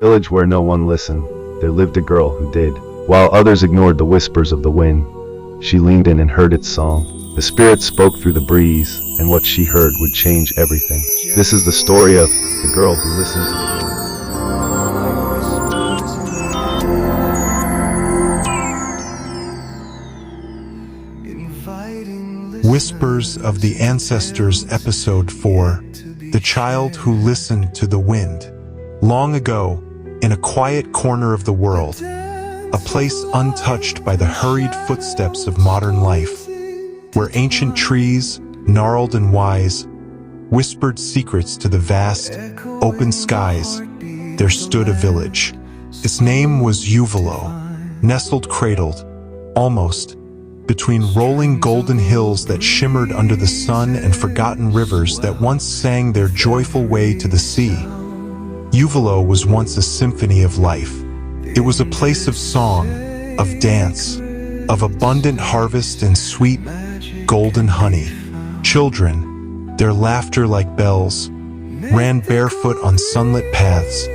Village where no one listened, there lived a girl who did. While others ignored the whispers of the wind, she leaned in and heard its song. The spirit spoke through the breeze, and what she heard would change everything. This is the story of the girl who listened to the wind. Whispers of the Ancestors, Episode 4, The Child Who Listened to the Wind. Long ago, in a quiet corner of the world, a place untouched by the hurried footsteps of modern life, where ancient trees, gnarled and wise, whispered secrets to the vast, open skies, there stood a village. Its name was Uvalo, nestled cradled, almost, between rolling golden hills that shimmered under the sun and forgotten rivers that once sang their joyful way to the sea. Uvalo was once a symphony of life. It was a place of song, of dance, of abundant harvest and sweet, golden honey. Children, their laughter like bells, ran barefoot on sunlit paths,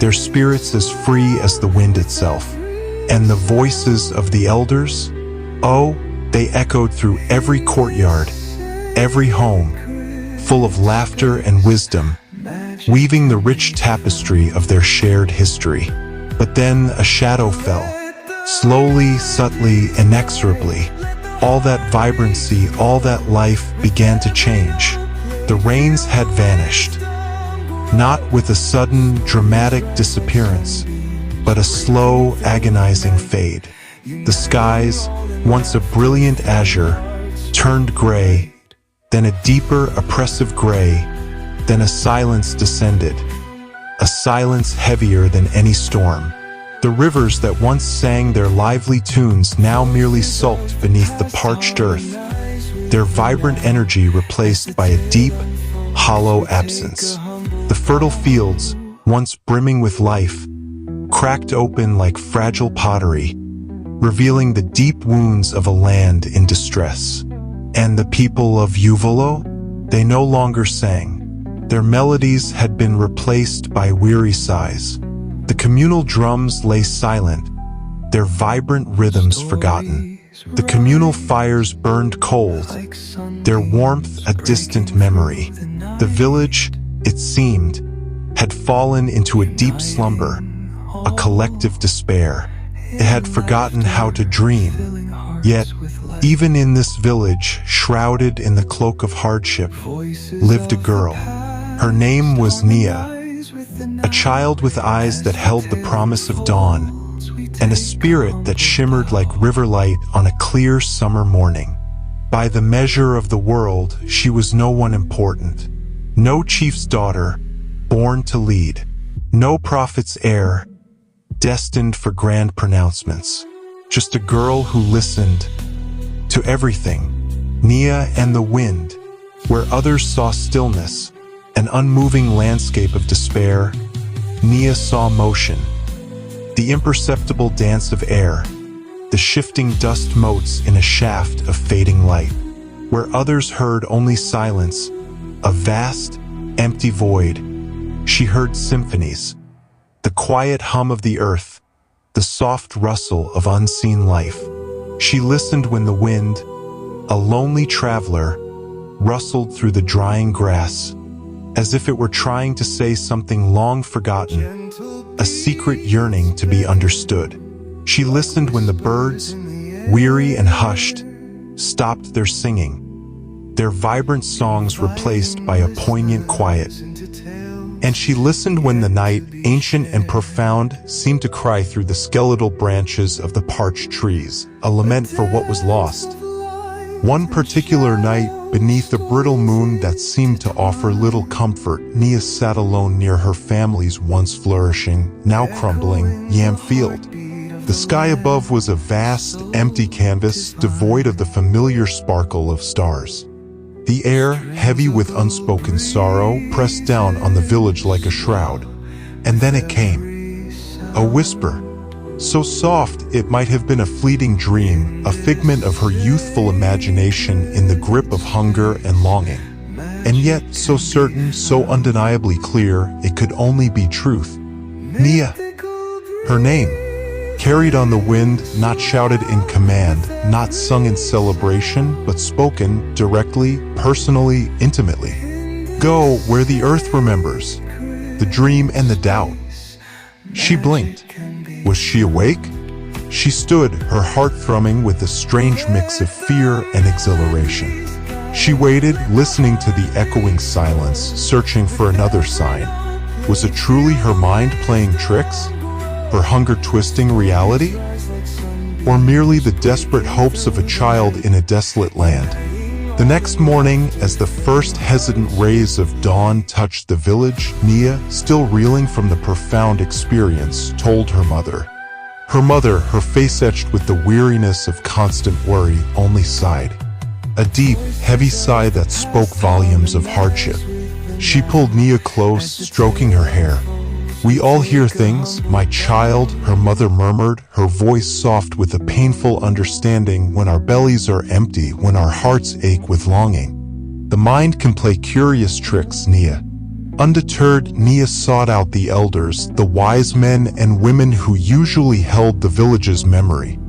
their spirits as free as the wind itself. And the voices of the elders? Oh, they echoed through every courtyard, every home, full of laughter and wisdom, weaving the rich tapestry of their shared history. But then a shadow fell, slowly, subtly, inexorably. All that vibrancy, all that life began to change. The rains had vanished, not with a sudden, dramatic disappearance, but a slow, agonizing fade. The skies, once a brilliant azure, turned gray, then a deeper, oppressive gray, then a silence descended, a silence heavier than any storm. The rivers that once sang their lively tunes now merely sulked beneath the parched earth, their vibrant energy replaced by a deep, hollow absence. The fertile fields, once brimming with life, cracked open like fragile pottery, revealing the deep wounds of a land in distress. And the people of Uvalo? They no longer sang. Their melodies had been replaced by weary sighs. The communal drums lay silent, their vibrant rhythms forgotten. The communal fires burned cold, their warmth a distant memory. The village, it seemed, had fallen into a deep slumber, a collective despair. It had forgotten how to dream. Yet, even in this village, shrouded in the cloak of hardship, lived a girl. Her name was Nia, a child with eyes that held the promise of dawn, and a spirit that shimmered like river light on a clear summer morning. By the measure of the world, she was no one important. No chief's daughter, born to lead. No prophet's heir, destined for grand pronouncements. Just a girl who listened to everything. Nia and the wind, where others saw stillness, an unmoving landscape of despair, Nia saw motion, the imperceptible dance of air, the shifting dust motes in a shaft of fading light. Where others heard only silence, a vast, empty void, she heard symphonies, the quiet hum of the earth, the soft rustle of unseen life. She listened when the wind, a lonely traveler, rustled through the drying grass, as if it were trying to say something long forgotten, a secret yearning to be understood. She listened when the birds, weary and hushed, stopped their singing, their vibrant songs replaced by a poignant quiet. And she listened when the night, ancient and profound, seemed to cry through the skeletal branches of the parched trees, a lament for what was lost. One particular night, beneath a brittle moon that seemed to offer little comfort, Nia sat alone near her family's once flourishing, now crumbling, yam field. The sky above was a vast, empty canvas, devoid of the familiar sparkle of stars. The air, heavy with unspoken sorrow, pressed down on the village like a shroud. And then it came. A whisper, so soft it might have been a fleeting dream, a figment of her youthful imagination in the grip of hunger and longing. And yet so certain, so undeniably clear, it could only be truth. Nia. Her name, carried on the wind, not shouted in command, not sung in celebration, but spoken directly, personally, intimately. Go where the earth remembers, the dream and the doubt. She blinked. Was she awake? She stood, her heart thrumming with a strange mix of fear and exhilaration. She waited, listening to the echoing silence, searching for another sign. Was it truly her mind playing tricks? Her hunger twisting reality? Or merely the desperate hopes of a child in a desolate land? The next morning, as the first hesitant rays of dawn touched the village, Nia, still reeling from the profound experience, told her mother. Her mother, her face etched with the weariness of constant worry, only sighed. A deep, heavy sigh that spoke volumes of hardship. She pulled Nia close, stroking her hair. We all hear things, my child, her mother murmured, her voice soft with a painful understanding. When our bellies are empty, when our hearts ache with longing, the mind can play curious tricks, Nia. Undeterred, Nia sought out the elders, the wise men and women who usually held the village's memory.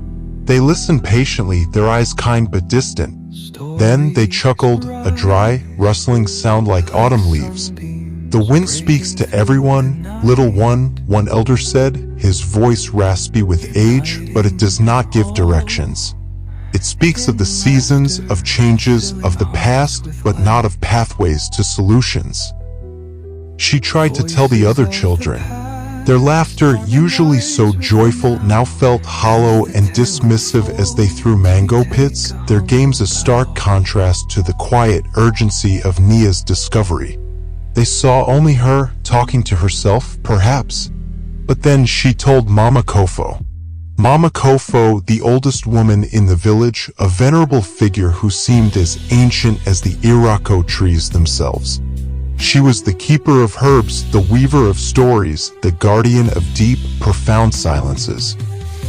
They listened patiently, their eyes kind but distant. Then they chuckled, a dry, rustling sound like autumn leaves. The wind speaks to everyone, little one elder said, his voice raspy with age, but it does not give directions. It speaks of the seasons, of changes, of the past, but not of pathways to solutions. She tried to tell the other children. Their laughter, usually so joyful, now felt hollow and dismissive as they threw mango pits, their games a stark contrast to the quiet urgency of Nia's discovery. They saw only her, talking to herself, perhaps. But then she told Mama Kofo. Mama Kofo, the oldest woman in the village, a venerable figure who seemed as ancient as the Irako trees themselves. She was the keeper of herbs, the weaver of stories, the guardian of deep, profound silences.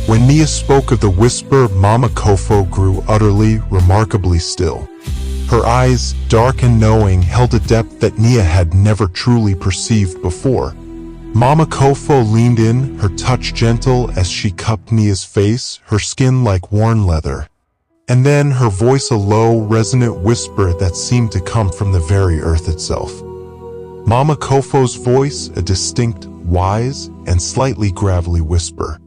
When Nia spoke of the whisper, Mama Kofo grew utterly, remarkably still. Her eyes, dark and knowing, held a depth that Nia had never truly perceived before. Mama Kofo leaned in, her touch gentle as she cupped Nia's face, her skin like worn leather. And then her voice a low, resonant whisper that seemed to come from the very earth itself. Mama Kofo's voice, a distinct, wise, and slightly gravelly whisper.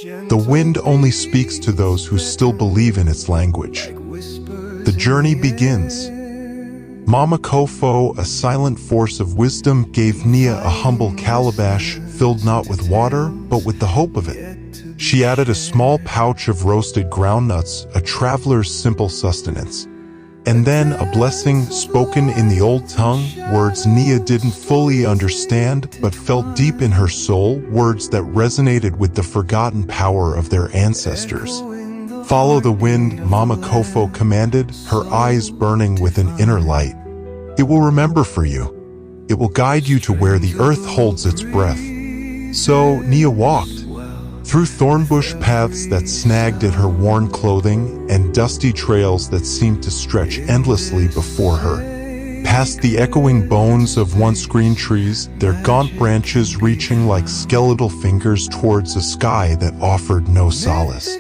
The wind only speaks to those who still believe in its language. The journey begins. Mama Kofo, a silent force of wisdom, gave Nia a humble calabash filled not with water, but with the hope of it. She added a small pouch of roasted groundnuts, a traveler's simple sustenance. And then a blessing spoken in the old tongue, words Nia didn't fully understand, but felt deep in her soul, words that resonated with the forgotten power of their ancestors. Follow the wind, Mama Kofo commanded, her eyes burning with an inner light. It will remember for you. It will guide you to where the earth holds its breath. So Nia walked. Through thornbush paths that snagged at her worn clothing and dusty trails that seemed to stretch endlessly before her. Past the echoing bones of once green trees, their gaunt branches reaching like skeletal fingers towards a sky that offered no solace.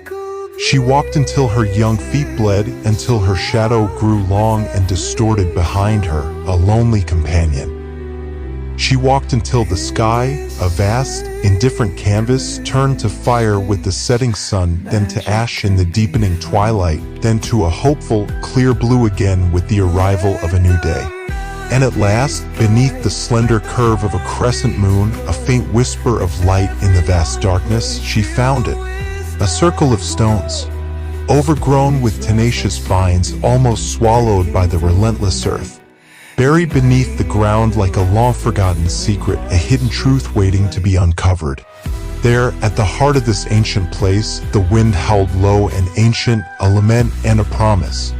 She walked until her young feet bled, until her shadow grew long and distorted behind her, a lonely companion. She walked until the sky, a vast, indifferent canvas, turned to fire with the setting sun, then to ash in the deepening twilight, then to a hopeful, clear blue again with the arrival of a new day. And at last, beneath the slender curve of a crescent moon, a faint whisper of light in the vast darkness, she found it. A circle of stones, overgrown with tenacious vines, almost swallowed by the relentless earth. Buried beneath the ground like a long-forgotten secret, a hidden truth waiting to be uncovered. There, at the heart of this ancient place, the wind howled low and ancient, a lament and a promise.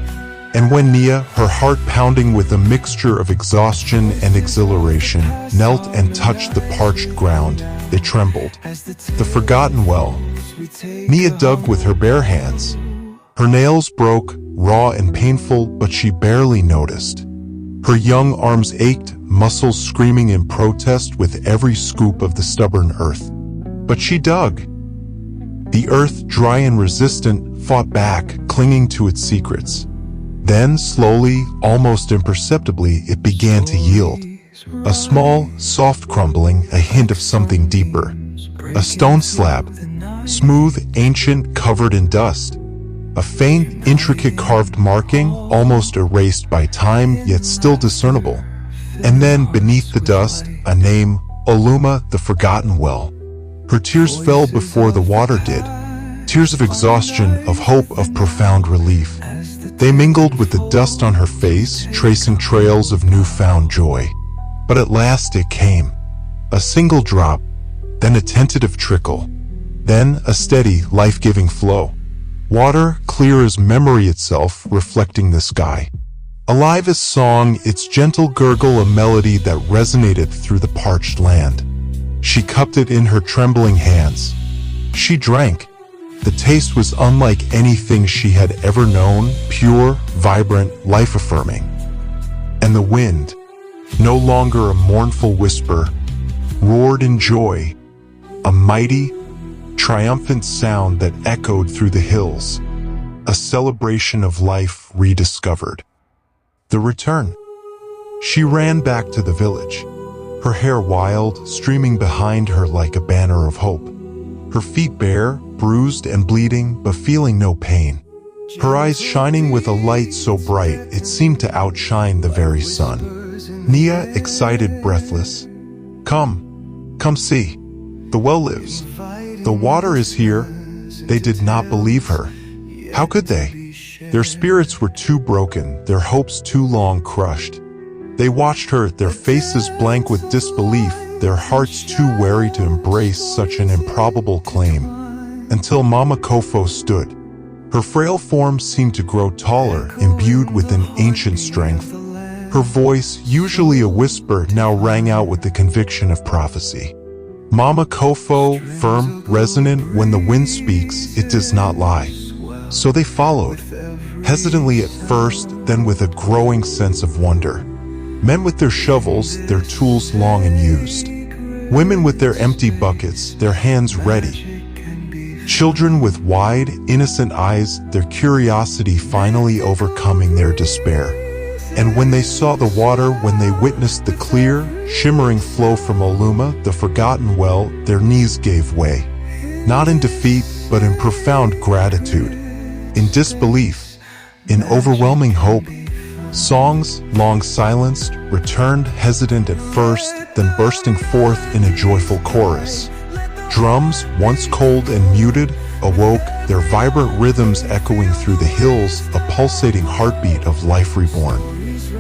And when Nia, her heart pounding with a mixture of exhaustion and exhilaration, knelt and touched the parched ground, it trembled. The forgotten well. Nia dug with her bare hands. Her nails broke, raw and painful, but she barely noticed. Her young arms ached, muscles screaming in protest with every scoop of the stubborn earth. But she dug. The earth, dry and resistant, fought back, clinging to its secrets. Then, slowly, almost imperceptibly, it began to yield. A small, soft crumbling, a hint of something deeper. A stone slab, smooth, ancient, covered in dust. A faint, intricate carved marking, almost erased by time, yet still discernible. And then, beneath the dust, a name, Oluma, the Forgotten Well. Her tears fell before the water did. Tears of exhaustion, of hope, of profound relief. They mingled with the dust on her face, tracing trails of newfound joy. But at last it came. A single drop, then a tentative trickle, then a steady, life-giving flow. Water, clear as memory itself, reflecting the sky. Alive as song, its gentle gurgle a melody that resonated through the parched land. She cupped it in her trembling hands. She drank. The taste was unlike anything she had ever known, pure, vibrant, life-affirming. And the wind, no longer a mournful whisper, roared in joy, a mighty, triumphant sound that echoed through the hills, a celebration of life rediscovered. The return. She ran back to the village, her hair wild, streaming behind her like a banner of hope. Her feet bare, bruised and bleeding, but feeling no pain. Her eyes shining with a light so bright it seemed to outshine the very sun. Nia, excited, breathless. Come see. The well lives. The water is here. They did not believe her. How could they? Their spirits were too broken, their hopes too long crushed. They watched her, their faces blank with disbelief, their hearts too wary to embrace such an improbable claim. Until Mama Kofo stood. Her frail form seemed to grow taller, imbued with an ancient strength. Her voice, usually a whisper, now rang out with the conviction of prophecy. Mama Kofo, firm, resonant, when the wind speaks, it does not lie. So they followed, hesitantly at first, then with a growing sense of wonder. Men with their shovels, their tools long and used. Women with their empty buckets, their hands ready. Children with wide, innocent eyes, their curiosity finally overcoming their despair. And when they saw the water, when they witnessed the clear, shimmering flow from Oluma, the Forgotten Well, their knees gave way. Not in defeat, but in profound gratitude. In disbelief, in overwhelming hope. Songs, long silenced, returned hesitant at first, then bursting forth in a joyful chorus. Drums, once cold and muted, awoke, their vibrant rhythms echoing through the hills, a pulsating heartbeat of life reborn.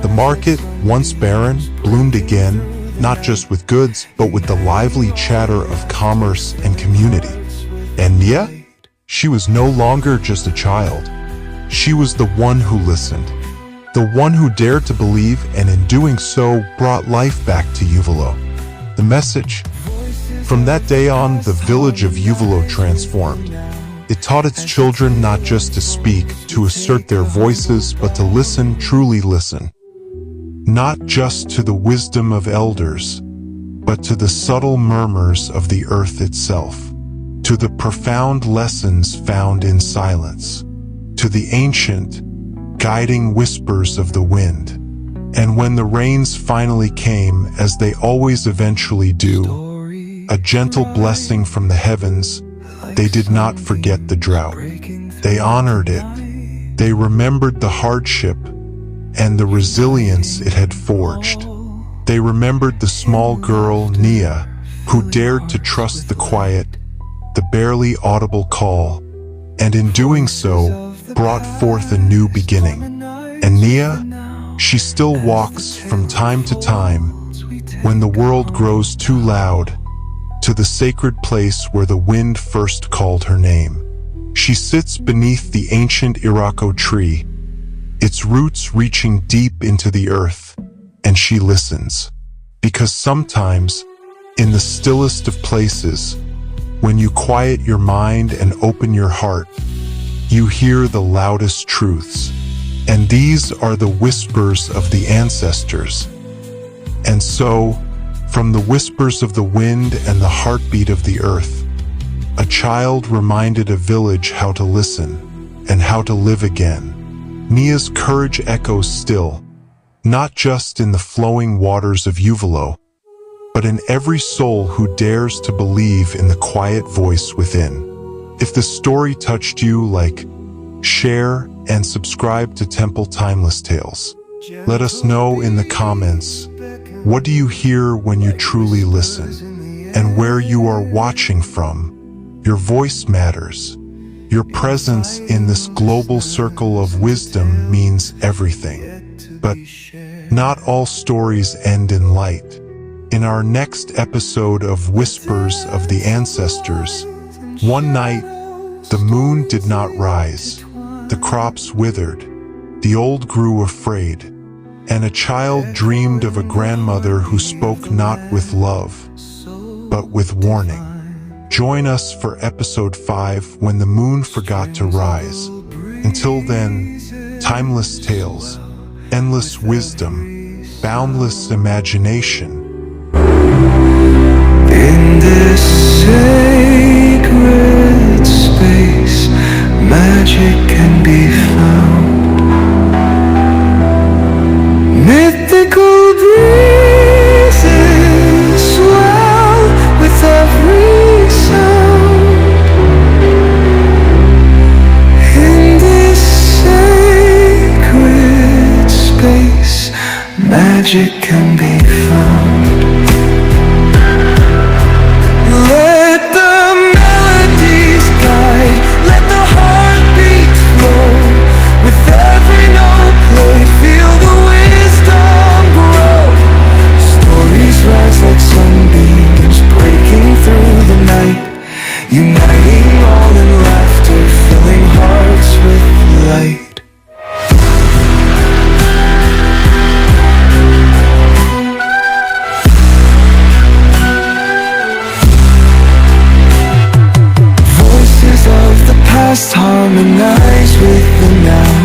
The market, once barren, bloomed again, not just with goods, but with the lively chatter of commerce and community. And Nia? She was no longer just a child. She was the one who listened. The one who dared to believe, and in doing so, brought life back to Uvalo. The message. From that day on, the village of Uvalo transformed. It taught its children not just to speak, to assert their voices, but to listen, truly listen. Not just to the wisdom of elders, but to the subtle murmurs of the earth itself, to the profound lessons found in silence, to the ancient, guiding whispers of the wind. And when the rains finally came, as they always eventually do, a gentle blessing from the heavens, they did not forget the drought. They honored it. They remembered the hardship and the resilience it had forged. They remembered the small girl, Nia, who dared to trust the quiet, the barely audible call, and in doing so, brought forth a new beginning. And Nia, she still walks from time to time, when the world grows too loud, to the sacred place where the wind first called her name. She sits beneath the ancient Irako tree, its roots reaching deep into the earth, and she listens. Because sometimes, in the stillest of places, when you quiet your mind and open your heart, you hear the loudest truths, and these are the whispers of the ancestors. And so, from the whispers of the wind and the heartbeat of the earth, a child reminded a village how to listen and how to live again. Nia's courage echoes still, not just in the flowing waters of Uvalo, but in every soul who dares to believe in the quiet voice within. If the story touched you, like, share, and subscribe to Temple Timeless Tales. Let us know in the comments, what do you hear when you truly listen? And where you are watching from, your voice matters. Your presence in this global circle of wisdom means everything. But not all stories end in light. In our next episode of Whispers of the Ancestors, one night, the moon did not rise. The crops withered, the old grew afraid, and a child dreamed of a grandmother who spoke not with love, but with warning. Join us for episode 5, When the Moon Forgot to Rise. Until then, timeless tales, endless wisdom, boundless imagination. In this sacred space, magic can be found. Mythical breezes swell with every sound. In this sacred space, magic can be found. Let the melodies guide, let the heartbeat flow. With every note played, feel the wisdom grow. Stories rise like sunbeams, breaking through the night, uniting all in laughter, filling hearts with light. Past harmonize with the now.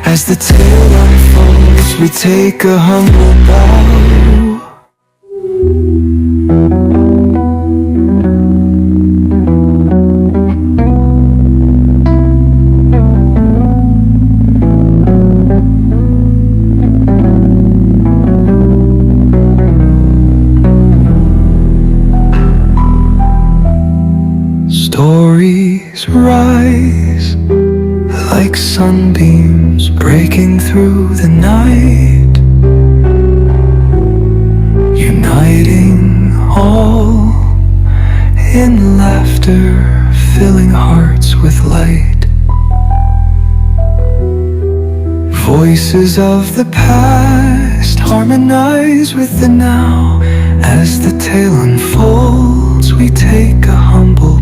As the tale unfolds, we take a humble bow. Stories rise like sunbeams breaking through the night, uniting all in laughter, filling hearts with light. Voices of the past harmonize with the now. As the tale unfolds, we take a humble